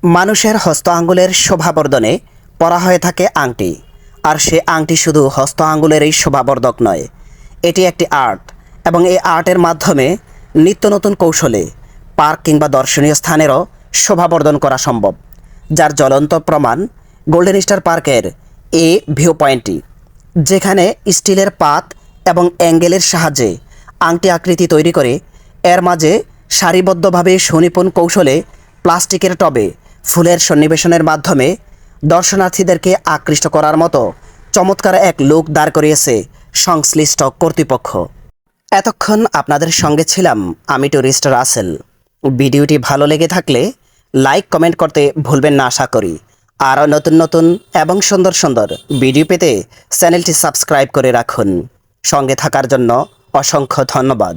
মানুষের হস্ত আঙ্গুলের শোভাবর্ধনে পরা হয়ে থাকে আংটি। আর সে আংটি শুধু হস্ত আঙ্গুলেরই শোভাবর্ধক নয়, এটি একটি আর্ট এবং এই আর্টের মাধ্যমে নিত্য নতুন কৌশলে পার্ক কিংবা দর্শনীয় স্থানেরও শোভাবর্ধন করা সম্ভব, যার জ্বলন্ত প্রমাণ গোল্ডেন স্টার পার্কের এই ভিউ পয়েন্টটি, যেখানে স্টিলের পাত এবং অ্যাঙ্গেলের সাহায্যে আংটি আকৃতি তৈরি করে এর মাঝে সারিবদ্ধভাবে সুনিপুণ কৌশলে প্লাস্টিকের টবে ফুলের সন্নিবেশনের মাধ্যমে দর্শনার্থীদেরকে আকৃষ্ট করার মতো চমৎকার এক লুক দাঁড় করিয়েছে সংশ্লিষ্ট কর্তৃপক্ষ। এতক্ষণ আপনাদের সঙ্গে ছিলাম আমি ট্যুরিস্ট রাসেল। ভিডিওটি ভালো লেগে থাকলে লাইক কমেন্ট করতে ভুলবেন না আশা করি। আরও নতুন নতুন এবং সুন্দর সুন্দর ভিডিও পেতে চ্যানেলটি সাবস্ক্রাইব করে রাখুন। সঙ্গে থাকার জন্য অসংখ্য ধন্যবাদ।